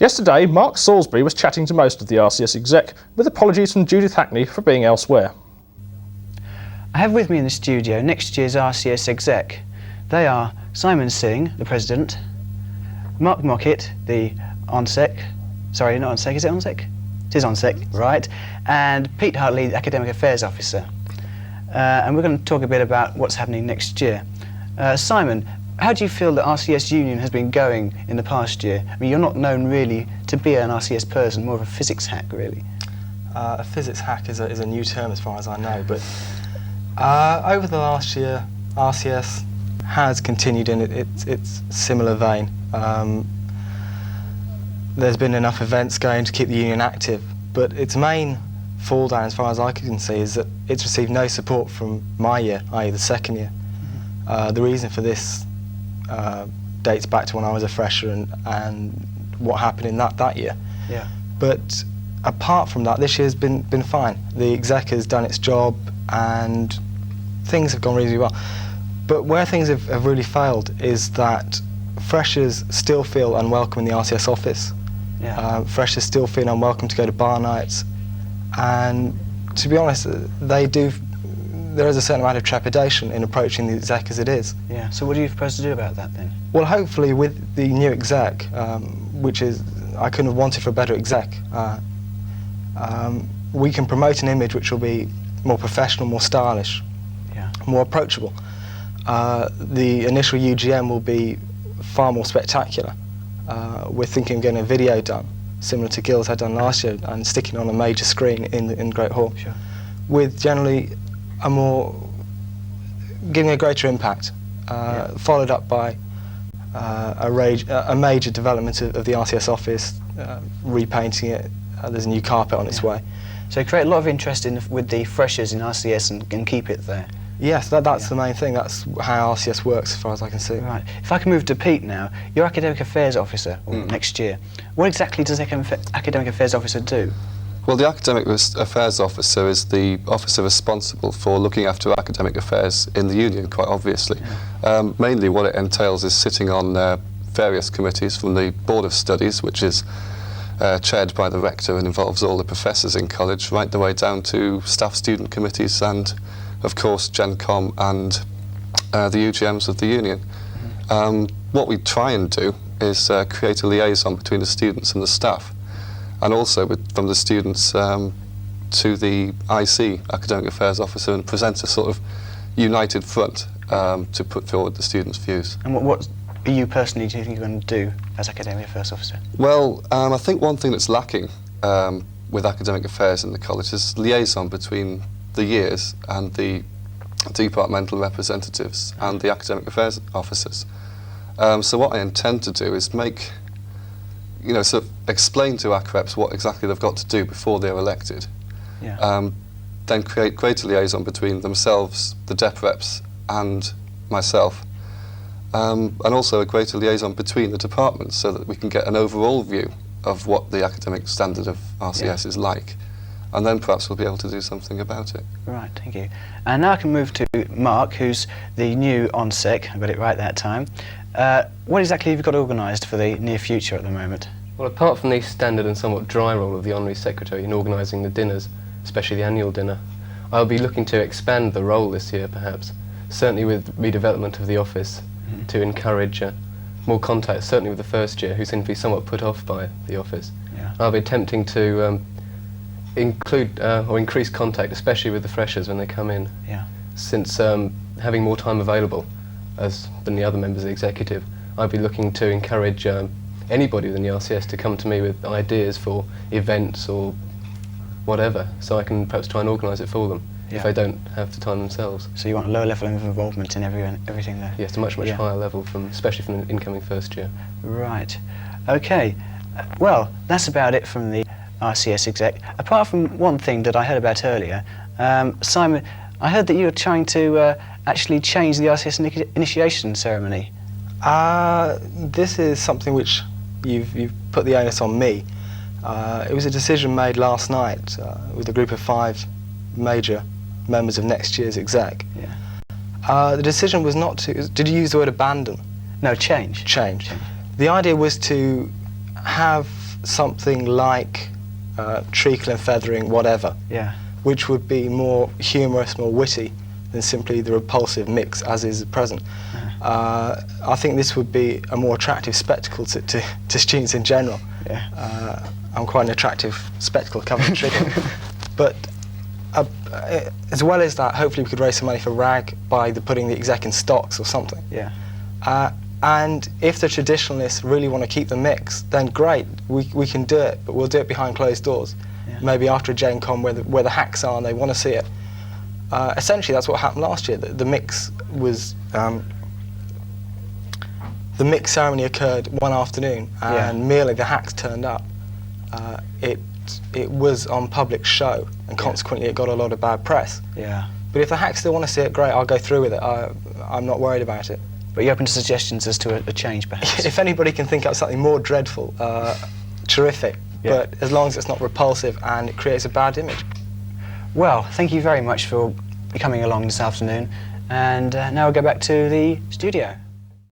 Yesterday, Mark Salisbury was chatting to most of the RCS exec, with apologies from Judith Hackney for being elsewhere. I have with me in the studio next year's RCS exec. They are Simon Singh, the President, Mark Mockett, the ONSEC, sorry, not ONSEC, is it ONSEC? It is ONSEC, right, and Pete Hartley, the Academic Affairs Officer. And we're going to talk a bit about what's happening next year. Simon, how do you feel that RCS Union has been going in the past year? I mean, you're not known really to be an RCS person, more of a physics hack, really. A physics hack is a new term as far as I know, but over the last year, RCS has continued in its similar vein. There's been enough events going to keep the union active, but its main fall down, as far as I can see, is that it's received no support from my year, i.e. the second year. The reason for this dates back to when I was a fresher and what happened in that year. Yeah. But apart from that, this year's been fine. The exec has done its job and things have gone really well. But where things have really failed is that freshers still feel unwelcome in the RCS office. Yeah. Freshers still feel unwelcome to go to bar nights, and to be honest, there is a certain amount of trepidation in approaching the exec as it is. Yeah. So what do you propose to do about that then? Well, hopefully with the new exec, which is, I couldn't have wanted for a better exec, we can promote an image which will be more professional, more stylish, yeah, more approachable. The initial UGM will be far more spectacular. We're thinking of getting a video done, similar to Gills had done last year, and sticking on a major screen in Great Hall, sure, with generally giving a greater impact, followed up by a major development of the RCS office, repainting it. There's a new carpet on its way. So create a lot of interest with the freshers in RCS and keep it there. Yes, that's the main thing. That's how RCS works, as far as I can see. Right. If I can move to Pete now, you're Academic Affairs Officer next year. What exactly does the Academic Affairs Officer do? Well, the Academic Affairs Officer is the officer responsible for looking after academic affairs in the union, quite obviously. Yeah. Mainly what it entails is sitting on various committees, from the Board of Studies, which is chaired by the rector and involves all the professors in college, right the way down to staff student committees and, of course, Gen Com and the UGMs of the union. What we try and do is create a liaison between the students and the staff, and also from the students to the IC, Academic Affairs Officer, and present a sort of united front to put forward the students' views. And what you personally do you think you're going to do as Academic Affairs Officer? Well, I think one thing that's lacking with academic affairs in the college is liaison between the years and the departmental representatives and the academic affairs officers. So what I intend to do is sort of explain to ACREPs what exactly they've got to do before they're elected. Yeah. Then create greater liaison between themselves, the DEP reps, and myself. And also a greater liaison between the departments so that we can get an overall view of what the academic standard of RCS is like. And then perhaps we'll be able to do something about it. Right, thank you. And now I can move to Mark, who's the new ONSEC. I got it right that time. What exactly have you got organised for the near future at the moment? Well, apart from the standard and somewhat dry role of the Honorary Secretary in organising the dinners, especially the annual dinner, I'll be looking to expand the role this year, perhaps, certainly with redevelopment of the office, to encourage more contact, certainly with the first year, who seem to be somewhat put off by the office. Yeah. I'll be attempting to include or increase contact, especially with the freshers when they come in. Yeah. Since having more time available than the other members of the executive, I'll be looking to encourage anybody within the RCS to come to me with ideas for events or whatever, so I can perhaps try and organise it for them if they don't have the time themselves. So you want a lower level of involvement in everything there? Yes, a much higher level, especially from the incoming first year. Right. Okay. Well, that's about it from the RCS exec. Apart from one thing that I heard about earlier, Simon, I heard that you were trying to actually change the RCS initiation ceremony. This is something which you've put the onus on me. It was a decision made last night with a group of 5 major members of next year's exec. Yeah. The decision was not to... Did you use the word abandon? No, change. Change. The idea was to have something like treacle and feathering, whatever, Yeah. which would be more humorous, more witty than simply the repulsive mix as is at present. I think this would be a more attractive spectacle to students in general. Yeah. I'm quite an attractive spectacle covering trigger. But as well as that, hopefully we could raise some money for RAG by putting the exec in stocks or something. Yeah. And if the traditionalists really want to keep the mix, then great, we can do it, but we'll do it behind closed doors. Yeah. Maybe after a Gen Con where the hacks are and they want to see it. Essentially, that's what happened last year. The mix was the mix ceremony occurred one afternoon, and merely the hacks turned up. It was on public show, and consequently it got a lot of bad press. Yeah. But if the hacks still want to see it, great, I'll go through with it. I'm not worried about it. But you're open to suggestions as to a change, perhaps? If anybody can think up something more dreadful, terrific. Yeah. But as long as it's not repulsive and it creates a bad image. Well, thank you very much for coming along this afternoon. And now we'll go back to the studio.